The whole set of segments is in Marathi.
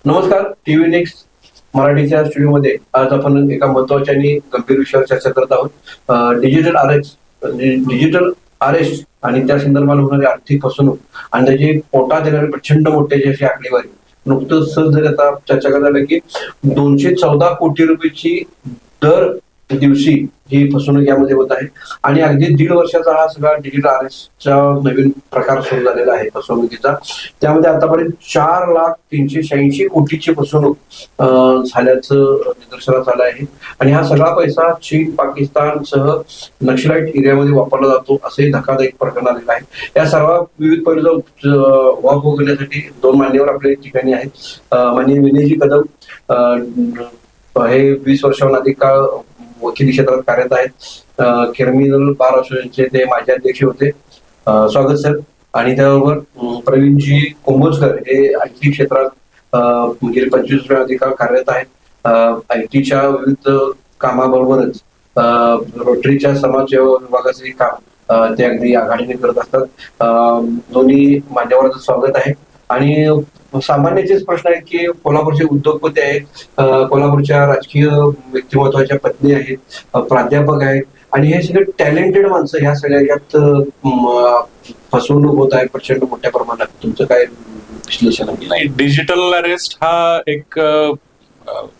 नमस्कार. टीव्ही नेक्स्ट मराठीच्या स्टुडिओमध्ये आज आपण एका महत्वाच्या आणि गंभीर विषयावर चर्चा करत आहोत. डिजिटल अरेस्ट डिजिटल अरेस्ट आणि त्या संदर्भात होणारी आर्थिक फसवणूक आणि त्याची पोटात येणारे प्रचंड मोठे जे अशी आकडेवारी. नुकतंच सहज जर आता चर्चा करण्यात आलं की 214 कोटी रुपयाची दर दिवशी ही फसवणूक यामध्ये होत आहे आणि अगदी 1.5 वर्षाचा हा सगळा डिजिटल अरेस्टचा नवीन प्रकार सुरू झालेला आहे फसवणुकीचा. त्यामध्ये आतापर्यंत 4,386 कोटीची फसवणूक झाल्याचं निदर्शनास आलं आहे आणि हा सगळा पैसा चीन पाकिस्तान सह नक्षलाईट एरियामध्ये वापरला जातो असंही धक्कादायक प्रकरण आलेलं आहे. या सर्व विविध पैलूचा वाप बघण्यासाठी दोन मान्यवर आपल्या ठिकाणी आहेत. माननीय विनयजी कदम हे 20 वर्षाहून अधिक काळ वकिली क्षेत्रात कार्यरत आहेत. क्रिमिनल बार असोसिएशनचे ते माजी अध्यक्ष होते. स्वागत सर. आणि त्याबरोबर प्रवीणजी कुंभोजकर हे आयटी क्षेत्रात गेले 25 वर्ष अधिक काळ कार्यरत आहेत. आयटीच्या विविध कामाबरोबरच रोटरीच्या समाजसेवा विभागाचे काम ते अगदी आघाडीने करत असतात. दोन्ही मान्यवरांचं स्वागत आहे. आणि सामान्यचेच प्रश्न आहेत की कोल्हापूरचे उद्योगपती आहेत, कोल्हापूरच्या राजकीय व्यक्तिमत्वाच्या पत्नी आहेत, प्राध्यापक आहेत आणि हे सगळे टॅलेंटेड माणसं ह्या सगळ्यात फसवणूक होत आहे प्रचंड मोठ्या प्रमाणात. तुमचं काय विश्लेषण आहे? नाही, डिजिटल अरेस्ट हा एक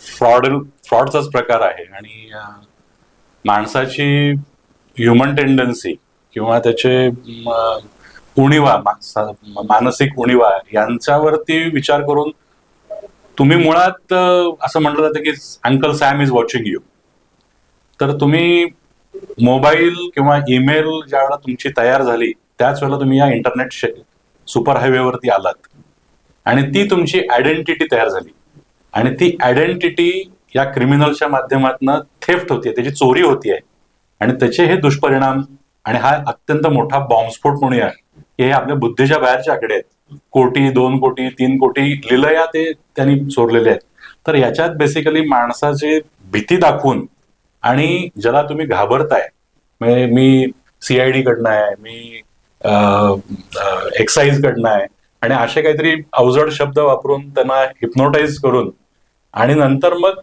फ्रॉडचाच प्रकार आहे आणि माणसाची ह्युमन टेंडन्सी किंवा त्याचे उणीवा, मानसिक उणीवा यांच्यावरती विचार करून तुम्ही मुळात असं म्हटलं जातं की uncle Sam is watching you. तर तुम्ही मोबाईल किंवा ईमेल ज्या वेळेला तुमची तयार झाली त्याच वेळेला तुम्ही या इंटरनेट सुपर हायवेवरती आलात आणि ती तुमची आयडेंटिटी तयार झाली आणि ती आयडेंटिटी या क्रिमिनलच्या माध्यमातून थेफ्ट होतीये, त्याची चोरी होतीये आणि त्याचे हे दुष्परिणाम आणि हा अत्यंत मोठा बॉम्बस्फोट म्हणूया हे आपल्या बुद्धीच्या बाहेरचे आकडे आहेत. 1 कोटी 2 कोटी 3 कोटी लिलया ते त्यांनी चोरलेले आहेत. तर याच्यात बेसिकली माणसाची भीती दाखवून आणि ज्याला तुम्ही घाबरताय, म्हणजे मी CID कडनं आहे, मी एक्साईज कडनं आहे आणि असे काहीतरी अवजड शब्द वापरून त्यांना हिप्नोटाईज करून आणि नंतर मग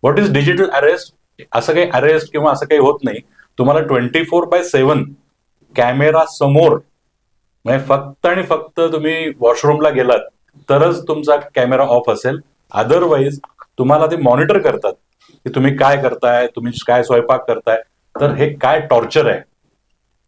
व्हॉट इज डिजिटल अरेस्ट, असं काही अरेस्ट किंवा असं काही होत नाही. तुम्हाला 24/7 कॅमेरा समोर, म्हणजे फक्त आणि फक्त तुम्ही वॉशरूमला गेलात तरच तुमचा कॅमेरा ऑफ असेल. अदरवाईज तुम्हाला ते मॉनिटर करतात की तुम्ही काय करताय, तुम्ही काय स्वयंपाक करताय. तर हे काय टॉर्चर आहे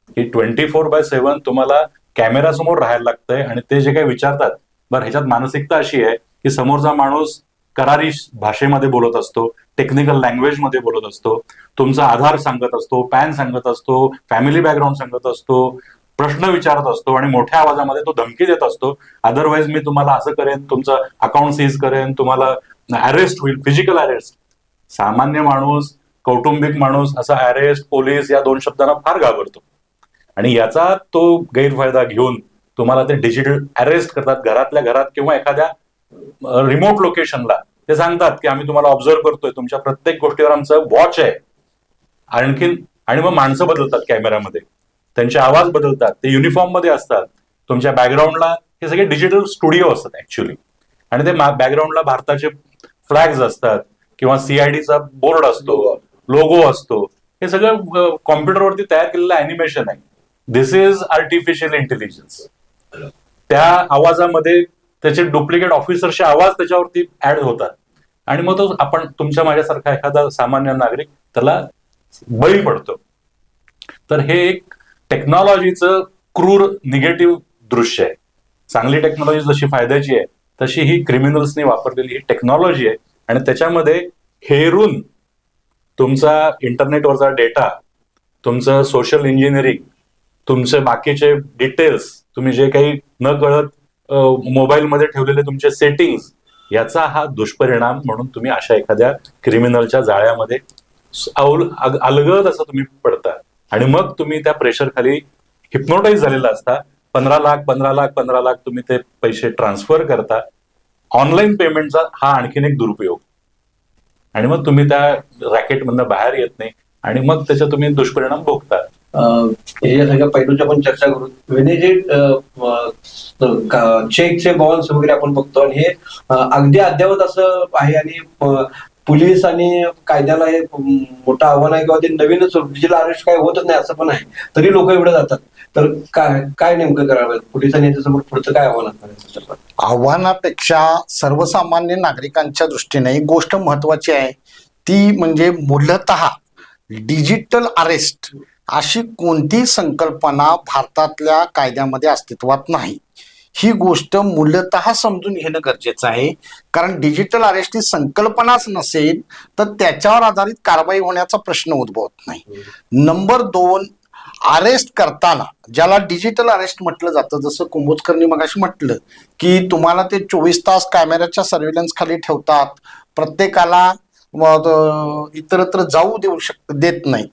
की 24/7 तुम्हाला कॅमेरा समोर राहायला लागतंय आणि ते जे काही विचारतात, बरं ह्याच्यात मानसिकता अशी आहे की समोरचा माणूस करारी भाषेमध्ये बोलत असतो, टेक्निकल लँग्वेजमध्ये बोलत असतो, तुमचा आधार सांगत असतो, पॅन सांगत असतो, फॅमिली बॅकग्राऊंड सांगत असतो, प्रश्न विचारत असतो आणि मोठ्या आवाजामध्ये तो धमकी देत असतो. अदरवाईज मी तुम्हाला असं करेन, तुमचं अकाउंट सीज करेन, तुम्हाला अरेस्ट होईल, फिजिकल अरेस्ट. सामान्य माणूस, कौटुंबिक माणूस असा अरेस्ट, पोलीस या 2 शब्दांना फार घाबरतो आणि याचा तो गैरफायदा घेऊन तुम्हाला ते डिजिटल अरेस्ट करतात घरातल्या घरात किंवा एखाद्या रिमोट लोकेशनला. ते सांगतात की आम्ही तुम्हाला ऑब्झर्व करतोय, तुमच्या प्रत्येक गोष्टीवर आमचं वॉच आहे. आणखीन आणि मग माणसं बदलतात कॅमेऱ्यामध्ये, त्यांचे आवाज बदलतात, ते युनिफॉर्म मध्ये असतात, तुमच्या बॅकग्राऊंडला हे सगळे डिजिटल स्टुडिओ असतात ऍक्च्युअली आणि ते बॅकग्राऊंडला भारताचे फ्लॅग्स असतात किंवा CIDचा बोर्ड असतो, लोगो असतो. हे सगळं कॉम्प्युटरवरती तयार केलेलं अॅनिमेशन आहे. दिस इज आर्टिफिशियल इंटेलिजन्स. त्या आवाजामध्ये त्याचे डुप्लिकेट ऑफिसरचे आवाज त्याच्यावरती ऍड होतात आणि मग तो आपण तुमच्या माझ्यासारखा एखादा सामान्य नागरिक त्याला बळी पडतो. तर हे एक टेक्नॉलॉजीचं क्रूर निगेटिव्ह दृश्य आहे. चांगली टेक्नॉलॉजी जशी फायद्याची आहे तशी ही क्रिमिनल्सनी वापरलेली ही टेक्नॉलॉजी आहे आणि त्याच्यामध्ये हेरून तुमचा इंटरनेटवरचा डेटा, तुमचं सोशल इंजिनिअरिंग, तुमचे बाकीचे डिटेल्स, तुम्ही जे काही न कळत मोबाईलमध्ये ठेवलेले तुमचे सेटिंग्स, याचा हा दुष्परिणाम म्हणून तुम्ही अशा एखाद्या क्रिमिनलच्या जाळ्यामध्ये अलगद असं तुम्ही पडता आणि मग तुम्ही त्या प्रेशर खाली हिप्नोटाईज झालेला असता. 15 लाख 15 लाख 15 लाख तुम्ही ते पैसे ट्रान्सफर करता. ऑनलाईन पेमेंटचा हा आणखीन एक दुरुपयोग आणि मग तुम्ही त्या रॅकेटमधनं बाहेर येत नाही आणि मग त्याचा तुम्ही दुष्परिणाम भोगता. हे या सगळ्या पैलूची आपण चर्चा करू. हे जे चेकचे बाउन्स वगैरे आपण बघतो आणि हे अगदी अद्यावत असं आहे आणि पोलीस आणि कायद्याला हे मोठं आव्हान आहे किंवा ते नवीन डिजिटल अरेस्ट काय होतच नाही असं पण आहे, तरी लोक एवढे जातात. तर काय काय नेमकं करावं पोलिसांनी याच्यासमोर पुढचं काय आव्हान असणार? आव्हानापेक्षा सर्वसामान्य नागरिकांच्या दृष्टीने एक गोष्ट महत्वाची आहे, ती म्हणजे मूलतः डिजिटल अरेस्ट अशी कोणती संकल्पना भारतातल्या कायद्यामध्ये अस्तित्वात नाही. ही गोष्ट मूलतः समजून घेणं गरजेचं आहे. कारण डिजिटल अरेस्ट ही संकल्पनाच नसेल तर त्याच्यावर आधारित कारवाई होण्याचा प्रश्न उद्भवत नाही. नंबर 2, अरेस्ट करताना ज्याला डिजिटल अरेस्ट म्हटलं जातं, जसं कुंभोजकरनी मगाशी म्हटलं की तुम्हाला ते 24 तास कॅमेऱ्याच्या सर्व्हिलन्स खाली ठेवतात, प्रत्येकाला इतरत्र जाऊ देत नाहीत.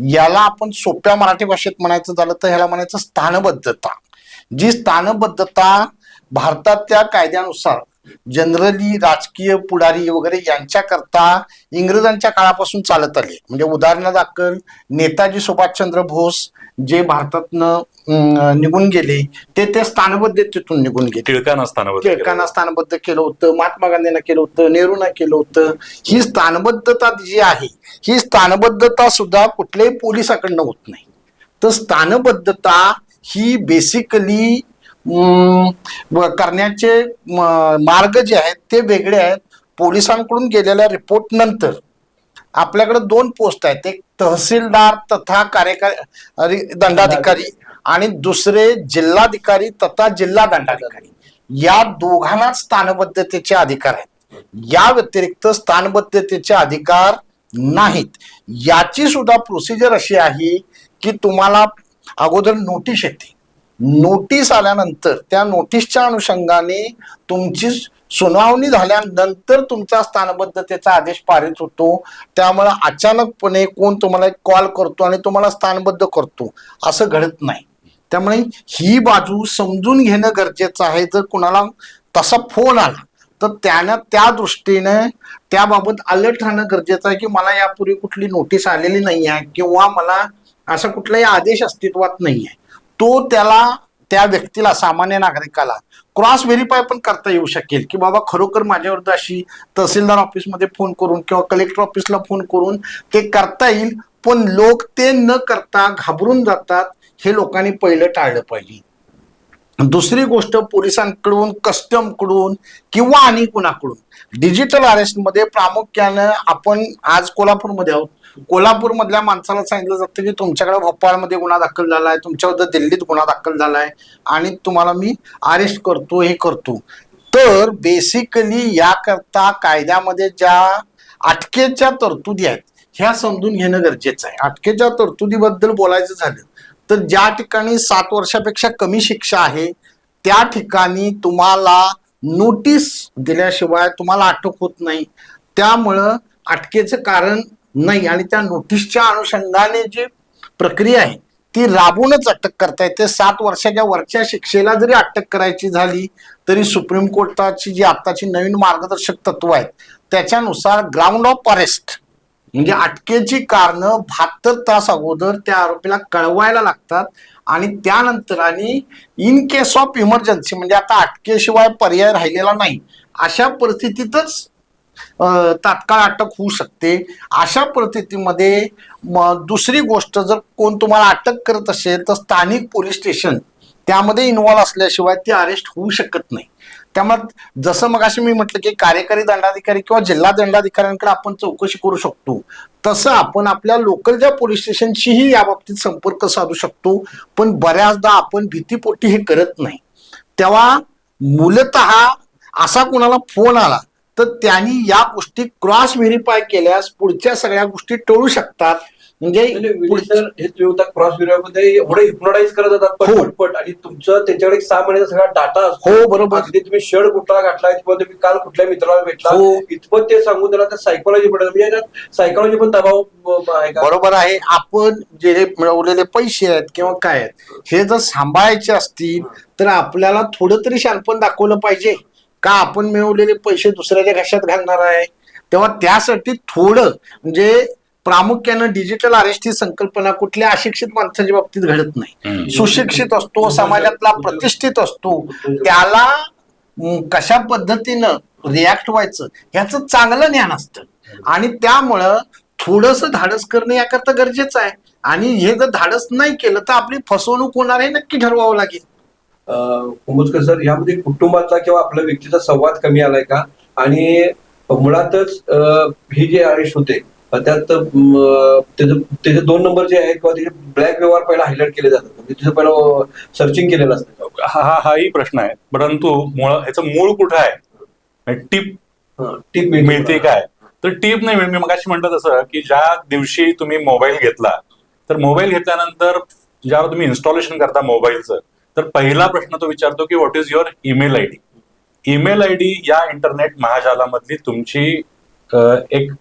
याला आपण सोप्या मराठी भाषेत म्हणायचं झालं तर ह्याला म्हणायचं स्थानबद्धता. जी स्थानबद्धता भारतातल्या कायद्यानुसार जनरली राजकीय पुढारी वगैरे यांच्याकरता इंग्रजांच्या काळापासून चालत आली. म्हणजे उदाहरणादाखल नेताजी सुभाषचंद्र बोस जे भारतातनं निघून गेले ते स्थानबद्धतेतून निघून गेले. टिळकांना स्थानबद्ध केलं होतं, महात्मा गांधींना केलं होतं, नेहरूंना केलं होतं. ही स्थानबद्धता जी आहे, ही स्थानबद्धता सुद्धा कुठल्याही पोलिसाकडनं होत नाही. तर स्थानबद्धता ही बेसिकली करण्याचे मार्ग जे आहेत ते वेगळे आहेत. पोलिसांकडून गेलेल्या रिपोर्ट नंतर आपल्याकडे 2 पोस्ट आहेत, एक तहसीलदार तथा कार्यकारी दंडाधिकारी आणि दुसरे जिल्हाधिकारी तथा जिल्हा दंडाधिकारी. या दोघांनाच स्थानबद्धतेचे अधिकार आहेत. या व्यतिरिक्त स्थानबद्धतेचे अधिकार नाहीत. याची सुद्धा प्रोसिजर अशी आहे की तुम्हाला अगोदर नोटीस येते. नोटीस आल्यानंतर त्या नोटीसच्या अनुषंगाने तुमची सुनावणी झाल्यानंतर तुमचा स्थानबद्धतेचा आदेश पारित होतो. त्यामुळे अचानकपणे कोण तुम्हाला एक कॉल करतो आणि तुम्हाला स्थानबद्ध करतो असं घडत नाही. त्यामुळे ही बाजू समजून घेणं गरजेचं आहे. जर कुणाला तसा फोन आला तर त्यानं त्या दृष्टीने त्याबाबत अलर्ट राहणं गरजेचं आहे की मला यापूर्वी कुठली नोटीस आलेली नाही आहे किंवा मला असा कुठलाही आदेश अस्तित्वात नाही आहे. तो त्या व्यक्तीला, सामान्य नागरिकाला क्रॉस व्हेरीफाय पण करता येऊ शकेल की बाबा खरोखर माझ्यावर अशी तहसीलदार ऑफिसमध्ये फोन करून किंवा कलेक्टर ऑफिसला फोन करून ते करता येईल. पण लोक ते न करता घाबरून जातात. हे लोकांनी पहिलं टाळलं पाहिजे. दुसरी गोष्ट, पोलिसांकडून, कस्टमकडून किंवा आणि कुणाकडून डिजिटल अरेस्टमध्ये प्रामुख्यानं आपण आज कोल्हापूरमध्ये आहोत. कोल्हापूरमधल्या माणसाला सांगितलं जातं की तुमच्याकडे भोपाळमध्ये गुन्हा दाखल झालाय, तुमच्याबद्दल दिल्लीत गुन्हा दाखल झालाय आणि तुम्हाला मी अरेस्ट करतो, हे करतो. तर बेसिकली याकरता कायद्यामध्ये ज्या अटकेच्या तरतुदी आहेत ह्या समजून घेणं गरजेचं आहे. अटकेच्या तरतुदीबद्दल बोलायचं झालं तर ज्या ठिकाणी 7 वर्षापेक्षा कमी शिक्षा आहे त्या ठिकाणी तुम्हाला नोटीस दिल्याशिवाय तुम्हाला अटक होत नाही. त्यामुळं अटकेचं कारण नाही आणि त्या नोटीसच्या अनुषंगाने जी प्रक्रिया आहे ती राबवूनच अटक करता येते. 7 वर्षाच्या वरच्या शिक्षेला जरी अटक करायची झाली तरी सुप्रीम कोर्टाची जी आताची नवीन मार्गदर्शक तत्व आहेत त्याच्यानुसार ग्राउंड ऑफ अरेस्ट म्हणजे अटकेची कारणं 72 तास अगोदर त्या आरोपीला कळवायला लागतात आणि त्यानंतर आणि इन केस ऑफ इमर्जन्सी म्हणजे आता अटकेशिवाय पर्याय राहिलेला नाही अशा परिस्थितीतच तात्काळ अटक होऊ शकते. अशा परिस्थितीमध्ये दुसरी गोष्ट, जर कोण तुम्हाला अटक करत असेल तर स्थानिक पोलीस स्टेशन त्यामध्ये इन्व्हॉल्व असल्याशिवाय ती अरेस्ट होऊ शकत नाही. त्यामुळे जसं मग अशी मी म्हटलं की कार्यकारी दंडाधिकारी किंवा जिल्हा दंडाधिकाऱ्यांकडे आपण चौकशी करू शकतो, तसं आपण आपल्या लोकलच्या पोलीस स्टेशनशीही याबाबतीत संपर्क साधू शकतो. पण बऱ्याचदा आपण भीतीपोटी हे करत नाही. तेव्हा मूलतः असा कुणाला फोन आला तर त्यांनी या गोष्टी क्रॉस व्हेरीफाय केल्यास पुढच्या सगळ्या गोष्टी टळू शकतात. म्हणजे क्रॉस व्हेरीफाय एवढं हिप्नोटाईज करत जातात पटपट आणि तुमचं त्यांच्याकडे 6 महिन्याचा सगळा डाटा असतो. हो बरोबर. तुम्ही शर्ट कुठला घातलाय किंवा तुम्ही काल कुठल्या मित्राला भेटला इतपत ते सांगून त्याला त्या सायकोलॉजी पडत म्हणजे सायकोलॉजी पण दबाव आहे. बरोबर आहे. आपण जे मिळवलेले पैसे आहेत किंवा काय आहेत हे जर सांभाळायचे असतील तर आपल्याला थोडं तरी शानपण दाखवलं पाहिजे का आपण मिळवलेले पैसे दुसऱ्याच्या घशात घालणार आहे. तेव्हा त्यासाठी थोडं म्हणजे प्रामुख्यानं डिजिटल अरेस्ट ही संकल्पना कुठल्या अशिक्षित माणसाच्या बाबतीत घडत नाही. सुशिक्षित असतो, समाजातला प्रतिष्ठित असतो, त्याला कशा पद्धतीनं रिॲक्ट व्हायचं ह्याचं चांगलं ज्ञान असतं आणि त्यामुळं थोडंसं धाडस करणं याकरता गरजेचं आहे. आणि हे जर धाडस नाही केलं तर आपली फसवणूक होणार हे नक्की ठरवावं लागेल. कुंभोजकर सर, यामध्ये कुटुंबाचा किंवा आपल्या व्यक्तीचा संवाद कमी आलाय का? आणि मुळातच हे जे अरेस्ट होते त्यात त्याचे 2 नंबर जे आहेत किंवा त्याचे ब्लॅक व्यवहार पहिला हायलाइट केले जातात, म्हणजे तिथं पहिलं सर्चिंग केलेलं असतं. हाही प्रश्न आहे, परंतु ह्याचं मूळ कुठं आहे? टीप मिळते काय? तर टीप नाही मी मगाशी म्हटलं तसं की ज्या दिवशी तुम्ही मोबाईल घेतला तर मोबाईल घेतल्यानंतर ज्यावेळेला तुम्ही इन्स्टॉलेशन करता मोबाईलचं तर पहिला प्रश्न तो विचारतो की what is your email I D. Email I D या इंटरनेट महाजालामधली तुमची एक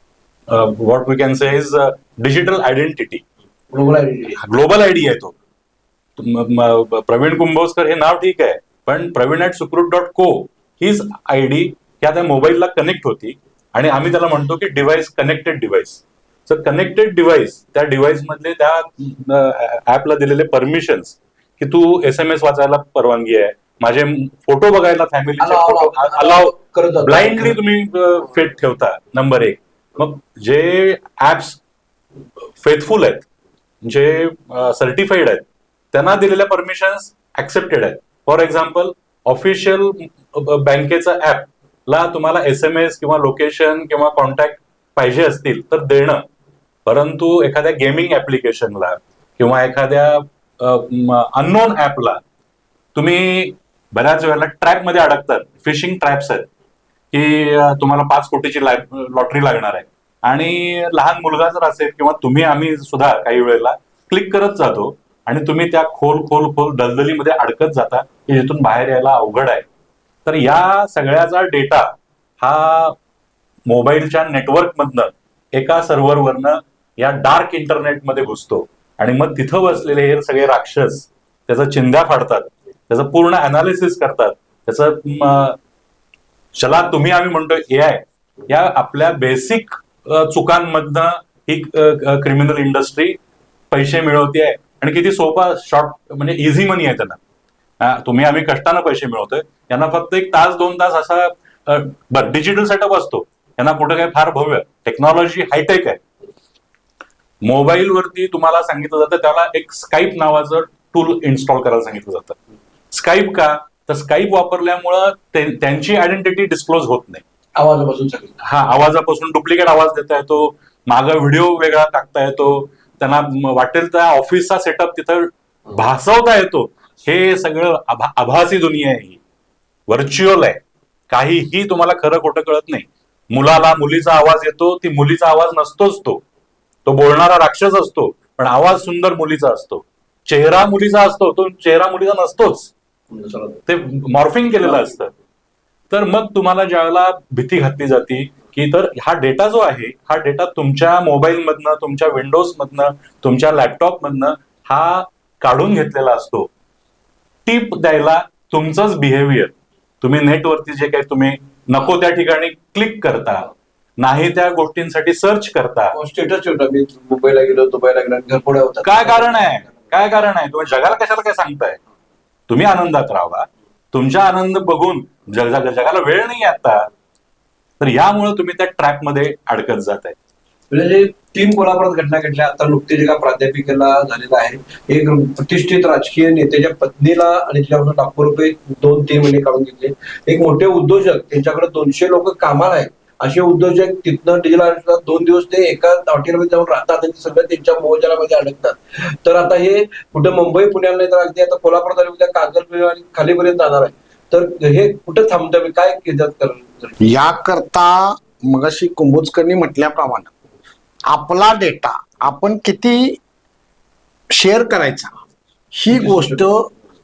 what we can say is digital identity, global ID आहे तो. प्रवीण कुंभोजकर हे नाव ठीक आहे, पण प्रवीण@sukrut.co हीच आयडी त्या मोबाईलला कनेक्ट होती आणि आम्ही त्याला म्हणतो की डिव्हाइस, कनेक्टेड डिव्हाइस. तर कनेक्टेड डिव्हाइस, त्या डिव्हाइस मधले त्या ऍपला दिलेले परमिशन्स की तू SMS वाचायला परवानगी आहे, माझे फोटो बघायला फॅमिलीचे फोटो अलाव ब्लाइंडली तुम्ही फेट ठेवता, नंबर 1. मग जे ऍप्स फेथफुल आहेत, जे सर्टिफाईड आहेत, त्यांना दिलेल्या परमिशन्स ऍक्सेप्टेड आहेत. फॉर एक्झाम्पल, ऑफिशियल बँकेचं ऍप ला तुम्हाला SMS किंवा लोकेशन किंवा कॉन्टॅक्ट पाहिजे असतील तर देणं, परंतु एखाद्या गेमिंग ऍप्लिकेशनला किंवा एखाद्या अननोन ऍपला तुम्ही बऱ्याच वेळेला ट्रॅप मध्ये अडकतात. फिशिंग ट्रॅप्स आहेत की तुम्हाला 5 कोटीची लॉटरी लागणार आहे आणि लहान मुलगा जर असेल किंवा आम्ही सुद्धा काही वेळेला क्लिक करत जातो आणि तुम्ही त्या खोल दलदलीमध्ये अडकत जाता की जिथून बाहेर यायला अवघड आहे. तर या सगळ्याचा डेटा हा मोबाईलच्या नेटवर्क मधनं एका सर्व्हरवरनं या डार्क इंटरनेटमध्ये घुसतो आणि मग तिथं बसलेले हे सगळे राक्षस त्याचा चिंध्या फाडतात, त्याचं पूर्ण अनालिसिस करतात, त्याचं आम्ही म्हणतो AI, या आपल्या बेसिक चुकांमधनं ही क्रिमिनल इंडस्ट्री पैसे मिळवते आहे. आणि किती सोपा शॉर्ट म्हणजे इझी मनी आहे त्यांना. आम्ही कष्टानं पैसे मिळवतोय, यांना फक्त 1 तास 2 तास असा डिजिटल सेटअप असतो, यांना कुठं काय फार भव्य टेक्नॉलॉजी हायटेक आहे. मोबाईलवरती तुम्हाला सांगितलं जातं त्याला एक स्काईप नावाचं टूल इन्स्टॉल करायला सांगितलं जातं. स्काईप का? तर स्काईप वापरल्यामुळं त्यांची आयडेंटिटी डिस्क्लोज होत नाही. आवाजापासून डुप्लिकेट आवाज देता येतो, मागं व्हिडिओ वेगळा टाकता येतो, त्यांना वाटेल त्या ऑफिसचा सेटअप तिथं भासवता येतो. हे सगळं आभासी दुनिया आहे, ही व्हर्च्युअल आहे. काहीही तुम्हाला खरं खोटं कळत नाही. मुलाला मुलीचा आवाज येतो, ती मुलीचा आवाज नसतोच, तो बोलणारा राक्षस असतो, पण आवाज सुंदर मुलीचा असतो. चेहरा मुलीचा असतो, तो चेहरा मुलीचा नसतोच, ते मॉर्फिंग केलेलं असतं. तर मग तुम्हाला ज्यावेळेला भीती घातली जाते की तर हा डेटा जो आहे, हा डेटा तुमच्या मोबाईल मधनं, तुमच्या विंडोज मधनं, तुमच्या लॅपटॉप मधनं हा काढून घेतलेला असतो. टिप द्यायला तुमचंच बिहेवियर, तुम्ही नेटवरती जे काही तुम्ही नको त्या ठिकाणी क्लिक करता, नाही त्या गोष्टींसाठी सर्च करता. स्टेटस ठेवता, मी मुंबईला गेलो, दुबईला गेलो, घरपोड्या होतात. काय कारण आहे? तुम्ही जगाला कशाला काय सांगताय? तुम्ही आनंदात राहा. तुमचा आनंद बघून जगाला वेळ नाही आता. तर यामुळे तुम्ही त्या ट्रॅप मध्ये अडकत जात आहे. म्हणजे 3 कोल्हापुरात घटना घडल्या. आता नुकतीच एका प्राध्यापिकेला झालेला आहे. एक प्रतिष्ठित राजकीय नेत्याच्या पत्नीला आणि तिच्याकडून ₹1,00,000 2-3 महिने काढून घेतले. एक मोठे उद्योजक, त्यांच्याकडे 200 लोक कामाला आहेत. असे उद्योजक तिथनं डिजिटल 2 दिवस ते एका हॉटेलमध्ये जाऊन राहतात आणि सगळं त्यांच्या मोहजालामध्ये अडकतात. तर आता हे कुठे मुंबई पुण्याला नाही तर अगदी आता कोल्हापूर झाले, उद्या कागल आणि खालीपर्यंत जाणार आहे. तर हे कुठं थांबतं, काय याकरता मगाशी कुंभोजकरनी म्हटल्याप्रमाणे आपला डेटा आपण किती शेअर करायचा ही गोष्ट,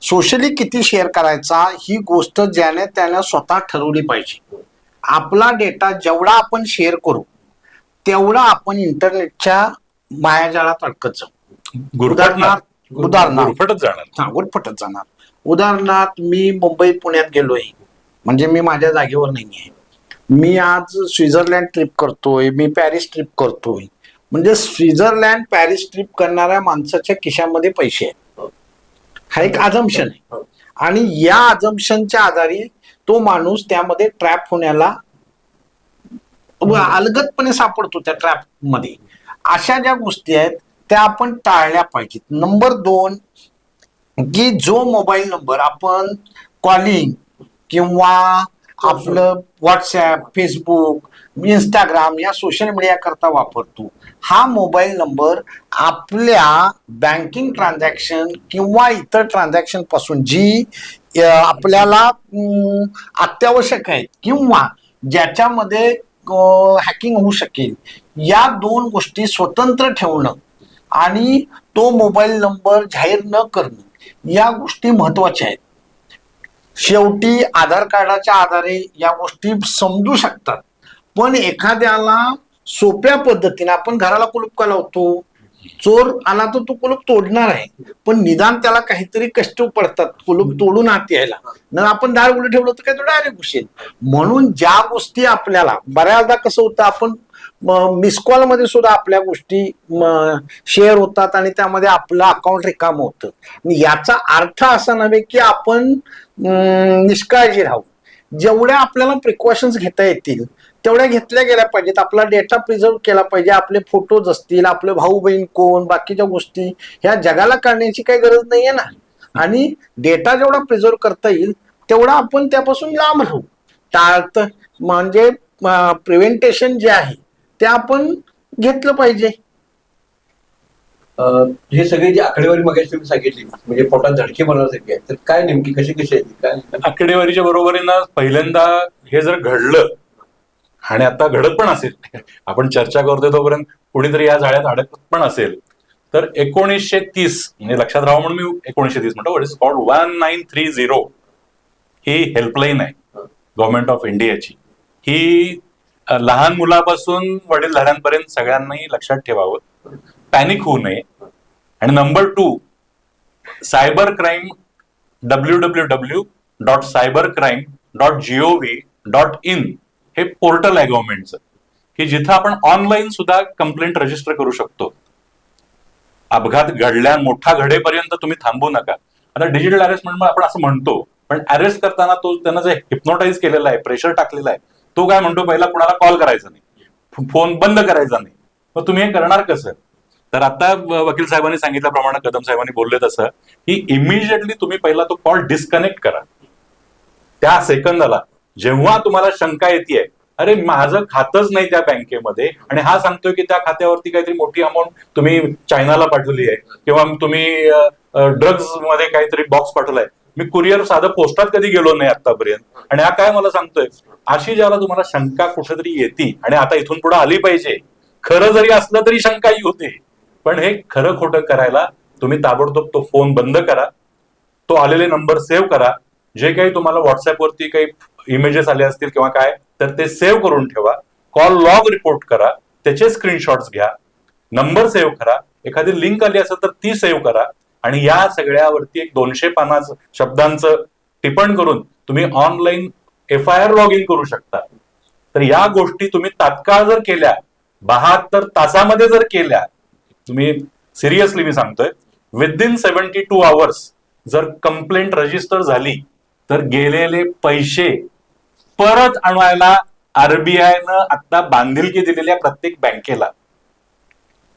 सोशली किती शेअर करायचा ही गोष्ट ज्याने त्याने स्वतः ठरवली पाहिजे. आपला डेटा जेवढा आपण शेअर करू तेवढा आपण इंटरनेटच्या मायाजाळात अडकत जाऊ. गुरफटत जाणार. उदाहरणार्थ मी मुंबई पुण्यात गेलोय, म्हणजे मी माझ्या जागेवर नाहीये. मी आज स्वित्झर्लंड ट्रिप करतोय, मी पॅरिस ट्रिप करतोय. म्हणजे स्वित्झर्लंड पॅरिस ट्रिप करणाऱ्या माणसाच्या खिशामध्ये पैसे आहेत, हा एक अजम्पशन आहे. आणि या अजम्पशनच्या आधारे तो माणूस त्यामध्ये ट्रॅप होण्याला अलगदपणे सापडतो त्या ट्रॅप मध्ये. अशा ज्या गोष्टी आहेत त्या आपण टाळल्या पाहिजेत. नंबर 2, की जो मोबाईल नंबर आपण कॉलिंग किंवा आपलं व्हॉट्सॲप, फेसबुक, इंस्टाग्राम या सोशल मीडिया करता वापरतो, हा मोबाईल नंबर आपल्या बँकिंग ट्रान्झॅक्शन किंवा इतर ट्रान्झॅक्शन पासून जी आपल्याला अत्यावश्यक आहेत किंवा ज्याच्यामध्ये हॅकिंग होऊ शकेल, या 2 गोष्टी स्वतंत्र ठेवणं आणि तो मोबाईल नंबर जाहीर न करणं या गोष्टी महत्वाच्या आहेत. शेवटी आधार कार्डाच्या आधारे या गोष्टी समजू शकतात, पण एखाद्याला सोप्या पद्धतीने आपण घराला कुलूप का लावतो, चोर आला तर तो कुलूप तोडणार आहे, पण निदान त्याला काहीतरी कष्ट पडतात कुलूप तोडून आत यायला. न आपण दार उघडं ठेवलं तर काय तो डायरेक्ट घुसेल. म्हणून ज्या गोष्टी आपल्याला बऱ्याचदा कसं होतं, आपण मिस कॉल मध्ये सुद्धा आपल्या गोष्टी शेअर होतात आणि त्यामध्ये आपलं अकाउंट रिकाम होतं. याचा अर्थ असा नव्हे की आपण निष्काळजी राहू. जेवढ्या आपल्याला प्रिकॉशन्स घेता येतील तेवढ्या घेतल्या गेल्या पाहिजेत. आपला डेटा प्रिझर्व केला पाहिजे. आपले फोटोज असतील, आपले भाऊ बहीण कोण, बाकीच्या गोष्टी ह्या जगाला काढण्याची काही गरज नाहीये ना. आणि डेटा जेवढा प्रिझर्व करता येईल तेवढा आपण त्यापासून लांब राहू. टाळत म्हणजे प्रिव्हेंटेशन जे आहे ते आपण घेतलं पाहिजे. हे सगळे जे आकडेवारी मगाशी तुम्ही सांगितली, म्हणजे पोटात धडके बनवण्यासाठी आहे, तर काय नेमकी कशी आहे काय? आकडेवारीच्या बरोबरीनं पहिल्यांदा हे जर घडलं आणि आता घडत पण असेल, आपण चर्चा करतोय तोपर्यंत कुणीतरी या जाळ्यात अडकत पण असेल, तर 1930 म्हणजे लक्षात राहावं म्हणून मी 1930 म्हणतो. What is called 1930 he helpline आहे गव्हर्नमेंट ऑफ इंडियाची. ही लहान मुलापासून वडीलधाऱ्यांपर्यंत सगळ्यांनाही लक्षात ठेवावं, पॅनिक होऊ नये. आणि नंबर 2, सायबर क्राईम www.cybercrime.gov.in हे पोर्टल आहे गव्हर्नमेंटचं, की जिथं आपण ऑनलाईन सुद्धा कंप्लेंट रजिस्टर करू शकतो. अपघात घडल्या मोठा घडेपर्यंत तुम्ही थांबू नका. आता डिजिटल अरेस्ट म्हणून आपण असं म्हणतो, पण अरेस्ट करताना तो त्यांना जे हिप्नोटाईज केलेला आहे, प्रेशर टाकलेला आहे, तो काय म्हणतो, पहिला कुणाला कॉल करायचा नाही, फोन बंद करायचा नाही. मग तुम्ही हे करणार कसं? तर आता वकील साहेबांनी सांगितल्याप्रमाणे, कदम साहेबांनी बोलले तसं, की इमिजिएटली तुम्ही पहिला तो कॉल डिस्कनेक्ट करा. त्या सेकंदाला जेव्हा तुम्हाला शंका येते, अरे माझं खातंच नाही त्या बँकेमध्ये आणि हा सांगतोय की त्या खात्यावरती काहीतरी मोठी अमाऊंट तुम्ही चायनाला पाठवली आहे किंवा तुम्ही ड्रग्ज मध्ये काहीतरी बॉक्स पाठवलाय, मी कुरिअर साधं पोस्टात कधी गेलो नाही आतापर्यंत आणि हा काय मला सांगतोय, अशी ज्याला तुम्हाला शंका कुठेतरी येते आणि आता इथून पुढे आली पाहिजे, खरं जरी असलं तरी शंका होते, पण हे खरं खोटं करायला तुम्ही ताबडतोब तो फोन बंद करा, तो आलेले नंबर सेव्ह करा, जे काही तुम्हाला व्हॉट्सअपवरती काही इमेजेस आले असतील किंवा काय तर ते सेव्ह करून ठेवा, कॉल लॉग रिपोर्ट करा, त्याचे स्क्रीनशॉट्स घ्या, नंबर सेव्ह करा, एखादी लिंक आली असेल तर ती सेव्ह करा आणि या सगळ्यावरती एक 250 शब्दांचं टिप्पण करून तुम्ही ऑनलाईन FIR लॉग इन करू शकता. तर या गोष्टी तुम्ही तात्काळ जर केल्या, 72 तासामध्ये जर केल्या, तुम्ही सिरियसली मी सांगतोय, विदिन 72 आवर्स जर कंप्लेंट रजिस्टर झाली तर गेलेले पैसे परत आणवायला RBIनं आता बांधिलकी दिलेल्या प्रत्येक बँकेला.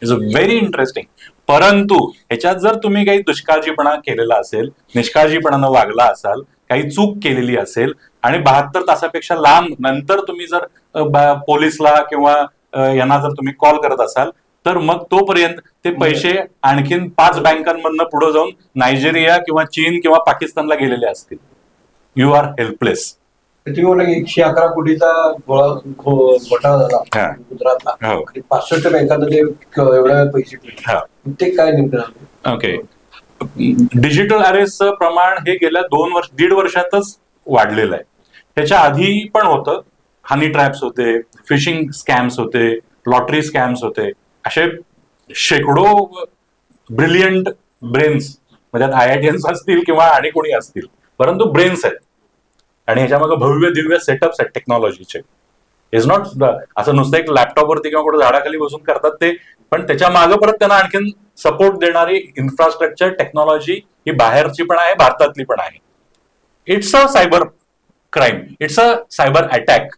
Is very interesting. परंतु ह्याच्यात जर तुम्ही काही दुष्काळजीपणा केलेला असेल, निष्काळजीपणानं वागला असाल, काही चूक केलेली असेल आणि 72 तासापेक्षा लांब नंतर तुम्ही जर पोलिसला किंवा यांना जर तुम्ही कॉल करत असाल, तर मग तोपर्यंत ते पैसे आणखीन 5 बँकांमधनं पुढे जाऊन नायजेरिया किंवा चीन किंवा पाकिस्तानला गेलेले असतील. You are helpless. तुम्ही बोला 111 कोटीचा घोटाळा झाला गुजरातला आणि 65 बँकांना ते एवढ्या पैसे, ते काय नेमकं? ओके, डिजिटल अरेस्टचं प्रमाण हे गेल्या 1.5 वर्षातच वाढलेलं आहे. त्याच्या आधी पण होतं, हनी ट्रॅप्स होते, फिशिंग स्कॅम्स होते, लॉटरी स्कॅम्स होते, असे शेकडो ब्रिलियंट ब्रेन्स, म्हणजे IITians असतील किंवा आणि कोणी असतील, परंतु ब्रेन्स आहेत आणि ह्याच्यामागे भव्य दिव्य सेटअप्स आहेत टेक्नॉलॉजीचे. इज नॉट असं नुसतं एक लॅपटॉपवरती किंवा कुठे झाडाखाली बसून करतात ते, पण त्याच्या मागे परत त्यांना आणखीन सपोर्ट देणारी इन्फ्रास्ट्रक्चर टेक्नॉलॉजी ही बाहेरची पण आहे, भारतातली पण आहे. It's a cyber crime, it's a cyber attack.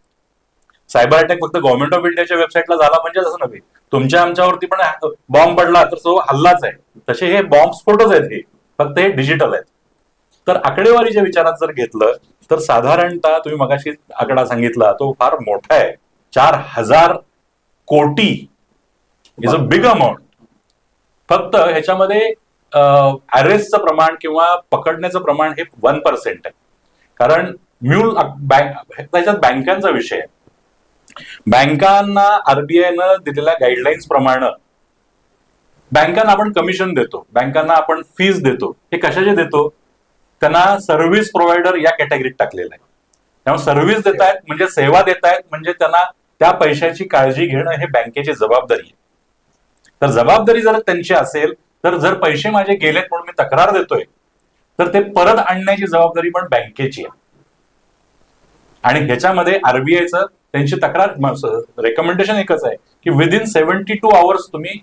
Cyber attack फक्त गव्हर्नमेंट ऑफ इंडियाच्या वेबसाईटला झाला म्हणजे असं नव्हे, तुमच्या आमच्यावरती पण बॉम्ब पडला तर तो हल्लाच आहे. तसे हे बॉम्ब स्फोटच आहेत, हे फक्त हे डिजिटल आहेत. तर आकडेवारीच्या विचारात जर घेतलं तर साधारणतः तुम्ही मगाशी आकडा सांगितला तो फार मोठा आहे, 4,000 कोटी इज अ बिग अमाऊंट. फक्त ह्याच्यामध्ये अरेस्टचं प्रमाण किंवा पकडण्याचं प्रमाण हे 1% आहे. कारण म्यूल त्याच्यात बँकांचा विषय आहे. बँकांना आरबीआयनं दिलेल्या गाईडलाईन्स प्रमाणे बँकांना आपण कमिशन देतो, बँकांना आपण फीज देतो. हे कशाचे देतो? त्यांना सर्व्हिस प्रोव्हायडर या कॅटेगरीत टाकलेलं आहे. त्यामुळे सर्व्हिस देत आहेत म्हणजे सेवा देत आहेत म्हणजे त्यांना त्या पैशाची काळजी घेणं हे बँकेची जबाबदारी आहे. तर जबाबदारी जर त्यांची असेल तर जर पैसे माझे गेलेत म्हणून मी तक्रार देतोय तर ते परत आणण्याची जबाबदारी पण बँकेची आहे. आणि ह्याच्यामध्ये आरबीआयचं त्यांची तक्रार रेकमेंडेशन एकच आहे की विदिन 72 आवर्स तुम्ही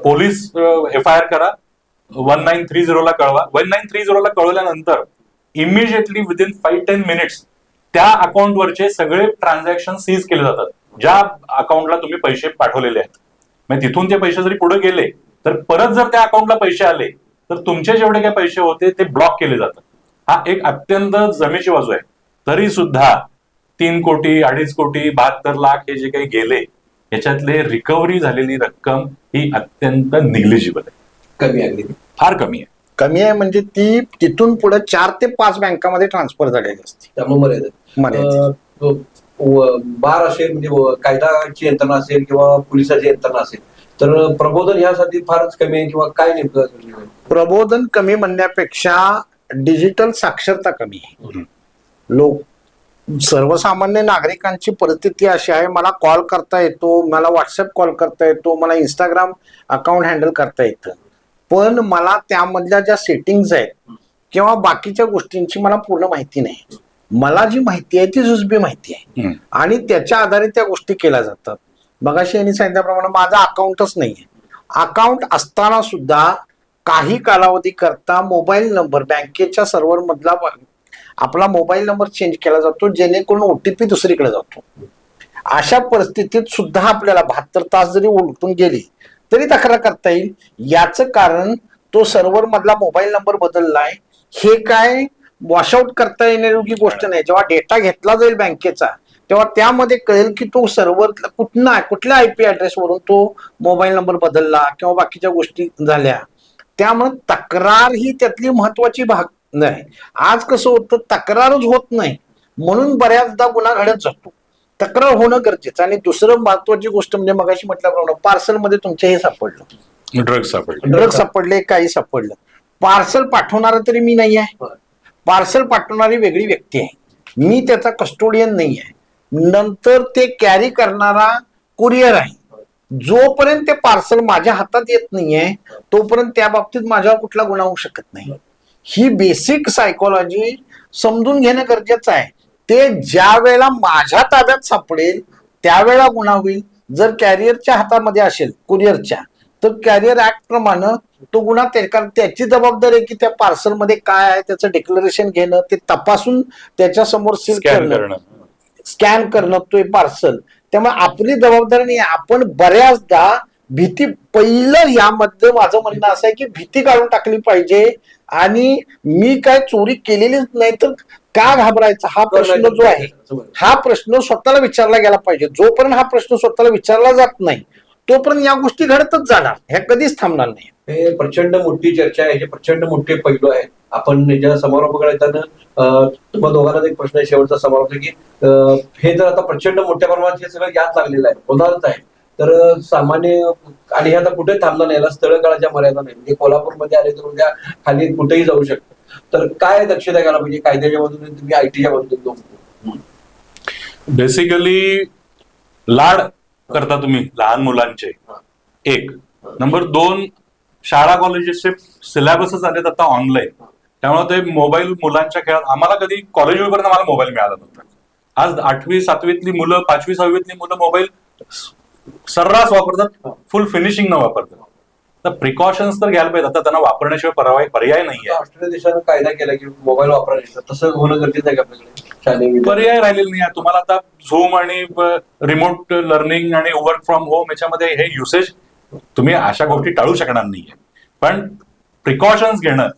पोलीस FIR करा, 1930 ला कळवा. 1930 ला कळवल्यानंतर इमिजिएटली विदिन 5-10 मिनिट्स त्या अकाउंटवरचे सगळे ट्रान्झॅक्शन सीज केले जातात ज्या अकाउंटला तुम्ही पैसे पाठवलेले आहेत. म्हणजे तिथून ते पैसे जरी पुढे गेले तर परत जर त्या अकाउंटला पैसे आले तर तुमचे जेवढे काही पैसे होते ते ब्लॉक केले जातात. हा एक अत्यंत जमेची बाजू आहे. तरी सुद्धा 3 कोटी 2.5 कोटी 72 लाख हे जे काही गेले याच्यातले रिकव्हरी झालेली रक्कम ही अत्यंत निग्लिजिबल आहे, कमी आहे, फार कमी आहे. कमी आहे म्हणजे ती तिथून पुढे 4 ते 5 बँकामध्ये ट्रान्सफर झालेली असते. त्यामुळे बार असेल म्हणजे कायदाची यंत्रणा असेल किंवा पोलिसाची यंत्रणा असेल तर प्रबोधन यासाठी फारच कमी आहे किंवा काय नेमकं? प्रबोधन कमी म्हणण्यापेक्षा डिजिटल साक्षरता कमी आहे. लोक सर्वसामान्य नागरिकांची परिस्थिती अशी आहे, मला कॉल करता येतो, मला व्हॉट्सअप कॉल करता येतो, मला इंस्टाग्राम अकाउंट हँडल करता येतं, पण मला त्यामधल्या ज्या सेटिंग्स आहेत किंवा बाकीच्या गोष्टींची मला पूर्ण माहिती नाही. मला जी माहिती आहे ती जुजबी माहिती आहे आणि त्याच्या आधारे त्या गोष्टी केल्या जातात. मगाशी यांनी सांगितल्याप्रमाणे माझा अकाउंटच नाहीये. अकाउंट असताना सुद्धा काही कालावधी करता मोबाईल नंबर बँकेच्या सर्व्हर मधला आपला मोबाईल नंबर चेंज केला जातो जेणेकरून OTP दुसरीकडे जातो. अशा परिस्थितीत सुद्धा आपल्याला 72 तास जरी उलटून गेली तरी तक्रार करता येईल. याचं कारण तो सर्व्हर मधला मोबाईल नंबर बदललाय. हे काय वॉशआउट करता येण्यायोग्य गोष्ट नाही. जेव्हा डेटा घेतला जाईल बँकेचा तेव्हा त्यामध्ये कळेल की तो सर्व्हर कुठल्या IP ऍड्रेस वरून तो मोबाईल नंबर बदलला किंवा बाकीच्या गोष्टी झाल्या. त्यामुळे तक्रार ही त्यातली महत्वाची भाग नाही. आज कसं होतं, तक्रारच होत नाही म्हणून बऱ्याचदा गुन्हा घडत जातो. तक्रार होणं गरजेचं. आणि दुसरं महत्वाची गोष्ट म्हणजे मगाशी म्हटल्याप्रमाणे पार्सल मध्ये तुमच्या हे सापडलं, ड्रग्ज सापडले, काही सापडलं. पार्सल पाठवणारा तरी मी नाही आहे, पार्सल पाठवणारी वेगळी व्यक्ती आहे, मी त्याचा कस्टोडियन नाही आहे. नंतर ते कॅरी करणारा कुरिअर आहे. जोपर्यंत ते पार्सल माझ्या हातात येत नाहीये तोपर्यंत त्या बाबतीत माझ्यावर कुठला गुन्हा होऊ शकत नाही. ही बेसिक सायकोलॉजी समजून घेणं गरजेचं आहे. ते ज्या वेळेला माझ्या ताब्यात सापडेल त्यावेळेला गुन्हा होईल. जर कॅरियरच्या हातामध्ये असेल कुरिअरच्या तर कॅरियर ऍक्ट प्रमाणे तो गुन्हा कारण त्याची जबाबदारी आहे की त्या पार्सल मध्ये काय आहे त्याचं डिक्लेरेशन घेणं, ते तपासून त्याच्या समोर सील करणं, स्कॅन करणं तो पार्सल. त्यामुळे आपली जबाबदारी नाही. आपण बऱ्याचदा भीती, पहिलं यामध्ये माझं म्हणणं असं आहे की भीती काढून टाकली पाहिजे आणि मी काय चोरी केलेलीच नाही तर का घाबरायचा हा प्रश्न जो आहे हा प्रश्न स्वतःला विचारला गेला पाहिजे. जोपर्यंत हा प्रश्न स्वतःला विचारला जात नाही तोपर्यंत या गोष्टी घडतच जाणार, ह्या कधीच थांबणार नाही. हे प्रचंड मोठी चर्चा आहे, हे प्रचंड मोठे पैलू आहेत. आपण ज्या समारोपाकडे येताना तुम्हाला दोघांना एक प्रश्न शेवटचा समारोप की हे जर आता प्रचंड मोठ्या प्रमाणात हे सगळं याद लागलेलं आहे, होणारच आहे, तर सामान्य आणि हे आता कुठे थांबलं नाही, याला स्थळ काळाच्या मर्यादा नाही. म्हणजे कोल्हापूरमध्ये आले तर उद्या खाली कुठेही जाऊ शकतं. तर काय दक्षता घ्यायला पाहिजे कायद्याच्या बाजूने, तुम्ही IT बाजूने? बेसिकली लाड करता तुम्ही लहान मुलांचे, एक. नंबर 2, शाळा कॉलेजेसचे सिलेबसच आलेत आता ऑनलाईन, त्यामुळे ते मोबाईल मुलांच्या खेळात. आम्हाला कधी कॉलेज होईपर्यंत मला मोबाईल मिळाला नव्हता. आज 8वी 7वीतली मुलं 5वी 6वीतली मुलं मोबाईल सर्रास वापरतात, फुल फिनिशिंग न वापरतात. तर प्रिकॉशन्स तर घ्यायला पाहिजे. आता त्यांना वापरण्याशिवाय पर्याय नाहीये. ऑस्ट्रेलिया देशानं कायदा केला की मोबाईल वापरायचा, तसं होणं गरजेचं आहे का आपल्याकडे शालेय विद्यार्थी? पर्याय राहिलेला नाही. तुम्हाला आता झूम आणि रिमोट लर्निंग आणि वर्क फ्रॉम होम याच्यामध्ये हे युसेज तुम्ही अशा गोष्टी टाळू शकणार नाहीये. पण प्रिकॉशन्स घेणं,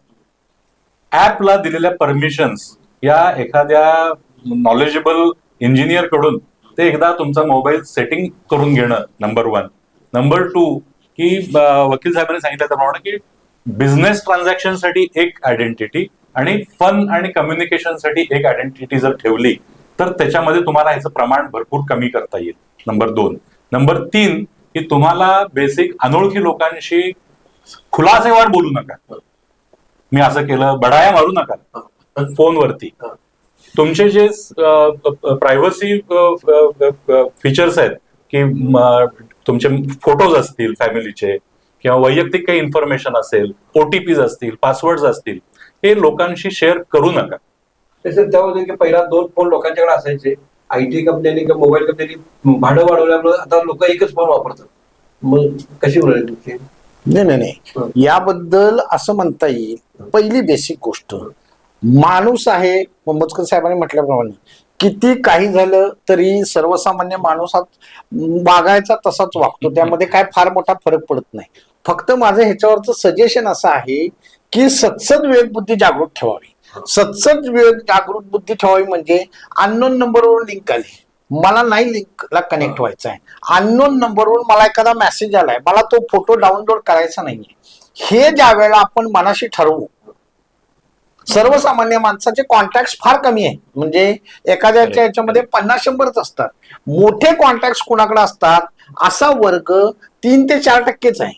ऍपला दिलेल्या परमिशन्स या एखाद्या नॉलेजेबल इंजिनियर कडून ते एकदा तुमचा मोबाईल सेटिंग करून घेणं नंबर 1. नंबर 2 की वकील साहेबांनी सांगितलं त्याप्रमाणे की बिझनेस ट्रान्झॅक्शन साठी एक आयडेंटिटी आणि फन आणि कम्युनिकेशन साठी एक आयडेंटिटी जर ठेवली तर त्याच्यामध्ये तुम्हाला ह्याचं प्रमाण भरपूर कमी करता येईल. नंबर 2. नंबर 3 की तुम्हाला बेसिक अनोळखी लोकांशी खुलासेवार बोलू नका. मी असं केलं, बढाया मारू नका फोनवरती. तुमचे जे प्रायव्हसी फीचर्स आहेत की तुमचे फोटोज असतील फॅमिलीचे किंवा वैयक्तिक काही इन्फॉर्मेशन असेल, ओटीपीज असतील, पासवर्ड्स असतील, हे लोकांशी शेअर करू नका. त्यामध्ये की पहिला 2 फोन लोकांच्याकडे असायचे. आयटी कंपन्यांनी किंवा मोबाईल कंपन्यांनी भाडं वाढवल्यामुळे आता लोक एकच फोन वापरतात. मग कशी होणार? नाही, याबद्दल असं म्हणता येईल, पहिली बेसिक गोष्ट, माणूस आहे, मोंबचकर साहेबांनी म्हटल्याप्रमाणे किती काही झालं तरी सर्वसामान्य माणूस हा वागायचा तसाच वागतो. त्यामध्ये काय फार मोठा फरक पडत नाही. फक्त माझं ह्याच्यावरचं सजेशन असं आहे की सत्सद विवेक बुद्धी जागृत ठेवावी. सत्सद विवेक जागृत बुद्धी ठेवावी म्हणजे अननोन नंबरवरून लिंक आली, मला नाही लिंकला कनेक्ट व्हायचं आहे, अननोन नंबरवरून मला एखादा मेसेज आलाय, मला तो फोटो डाउनलोड करायचा नाहीये, हे ज्या वेळेला आपण मनाशी ठरवू. सर्वसामान्य माणसाचे कॉन्टॅक्ट फार कमी आहे, म्हणजे एखाद्याच्या याच्यामध्ये 50-100च असतात. मोठे कॉन्टॅक्ट कोणाकडे असतात असा वर्ग 3 ते 4% आहे.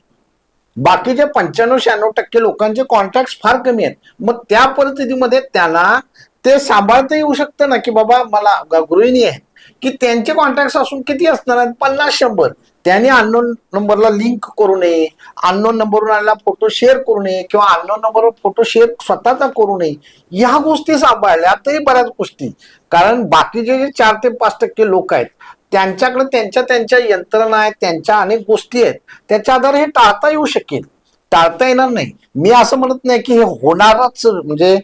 बाकीचे 95-96% लोकांचे कॉन्टॅक्ट फार कमी आहेत. मग त्या परिस्थितीमध्ये त्यांना ते सांभाळता येऊ शकतं ना की बाबा मला गृहिणी आहे की त्यांचे कॉन्टॅक्ट असून किती असणार आहेत, 50-100. त्यांनी अननोन नंबरला लिंक करू नये, अननोन नंबरवरून आलेला फोटो शेअर करू नये किंवा अननोन नंबरवर फोटो शेअर स्वतःचा करू नये. या गोष्टी सांभाळल्या तरी बऱ्याच गोष्टी. कारण बाकीचे जे 4 ते 5% लोक आहेत त्यांच्याकडे त्यांच्या यंत्रणा आहेत, त्यांच्या अनेक गोष्टी आहेत, त्याच्या आधारे हे टाळता येऊ शकेल. टाळता येणार नाही मी असं म्हणत नाही की हे होणारच, म्हणजे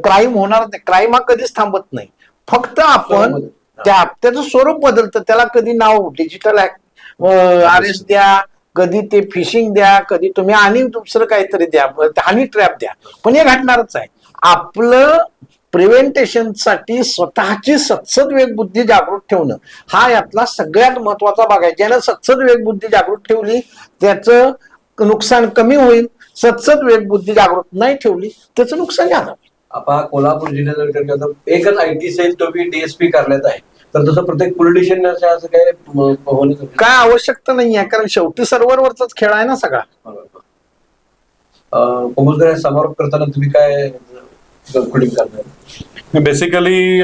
क्राईम होणार नाही. क्राईम हा कधीच थांबत नाही. फक्त आपण त्याचं स्वरूप बदलतं. त्याला कधी नाव डिजिटल अरेस्ट द्या, कधी ते फिशिंग द्या, कधी तुम्ही आणि दुसरं काहीतरी द्या, हनी ट्रॅप द्या, पण हे घडणारच आहे. आपलं प्रिव्हेंटेशनसाठी स्वतःची सत्सद विवेक बुद्धी जागृत ठेवणं हा यातला सगळ्यात महत्वाचा भाग आहे. ज्यानं सत्सद विवेक बुद्धी जागृत ठेवली त्याचं नुकसान कमी होईल. सत्सद विवेक बुद्धी जागृत नाही ठेवली त्याचं नुकसान जास्त होईल. आपण कोल्हापूर जिल्ह्याचा विचार करतो, एकच आयटी सेल तो बी डीएसपी करण्यात आहे, तर तसं प्रत्येक पोलीस स्टेशन असं काय आवश्यकता नाही आहे, कारण शेवटी सर्व्हरवरचाच खेळ आहे ना सगळा. समारोप करताना तुम्ही काय करणार? बेसिकली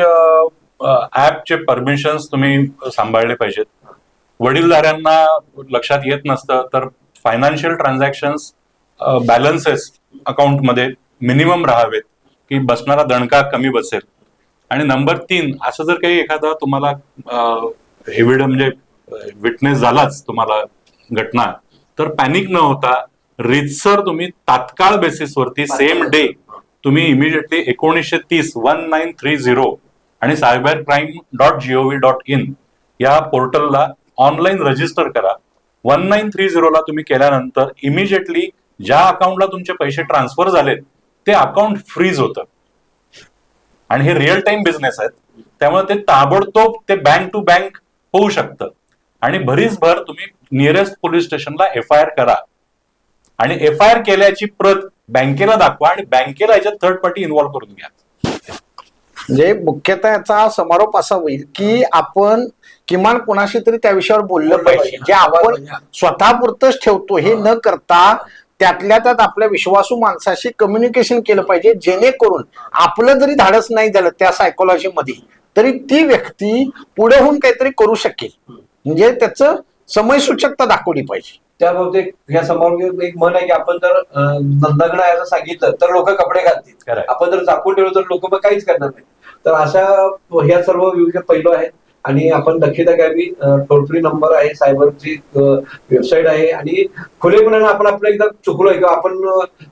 ऍपचे परमिशन्स तुम्ही सांभाळले पाहिजेत. वडीलधाऱ्यांना लक्षात येत नसतं तर फायनान्शियल ट्रान्झॅक्शन्स बॅलन्सेस अकाउंटमध्ये मिनिमम राहावेत की बसणारा दणका कमी बसेल. आणि नंबर 3, असं जर काही एखादा तुम्हाला म्हणजे विटनेस झालाच तुम्हाला घटना, तर पॅनिक न होता रीतसर तुम्ही तात्काळ बेसिसवरती सेम डे तुम्ही इमिजिएटली 1930 आणि cybercrime.gov.in या पोर्टलला ऑनलाईन रजिस्टर करा. 1930 ला तुम्ही केल्यानंतर इमिजिएटली ज्या अकाउंटला तुमचे पैसे ट्रान्सफर झालेत ते अकाउंट फ्रीज होतं. आणि हे रिअल टाइम बिझनेस आहेत त्यामुळे ते ताबडतोब ते बँक टू बँक होऊ शकतं. आणि भरीसभर तुम्ही नियरेस्ट पोलीस स्टेशनला FIR करा आणि FIR केल्याची प्रत बँकेला दाखवा आणि बँकेला याच्यात थर्ड पार्टी इन्व्हॉल्व्ह करून घ्या. म्हणजे मुख्यतः याचा समारोप असा होईल की आपण किमान कोणाशी तरी त्या विषयावर बोललं पाहिजे. जे आपण स्वतःपुरतच ठेवतो हे न करता त्यातल्या त्यात आपल्या विश्वासू माणसाशी कम्युनिकेशन केलं पाहिजे, जेणेकरून आपलं जरी धाडस नाही झालं त्या सायकोलॉजीमध्ये तरी ती व्यक्ती पुढे होऊन काहीतरी करू शकेल. म्हणजे त्याचं समयसूचकता दाखवली पाहिजे. त्या बाबतीत या समारोहात एक म्हण आहे की आपण जर नंदागड आहे असं सांगितलं तर लोक कपडे घालतील, आपण जर झाकून ठेवलं तर लोक काहीच करणार नाही. तर अशा ह्या सर्व विविध पैलू आहेत आणि आपण दक्षता घ्यावी. टोल फ्री नंबर आहे, सायबरची वेबसाईट आहे आणि खुलेपणानं आपण आपलं एकदा चुकलोय किंवा आपण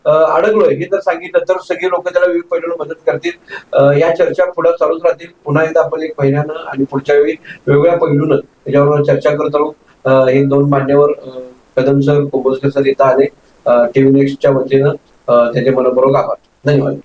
अडकलोय हे जर सांगितलं तर सगळे लोक त्याला विविध पैलूनं मदत करतील. या चर्चा पुढे चालूच राहतील. पुन्हा एकदा आपण एक महिन्यानं आणि पुढच्या वेळी वेगवेगळ्या पैलूनं त्याच्यावर चर्चा करत राहू. हे दोन मान्यवर कदम सर, कुंभोजकर सर इथं आले. टीव्ही नेक्स्टच्या वतीनं त्याचे मनपूर्वक आभार. धन्यवाद.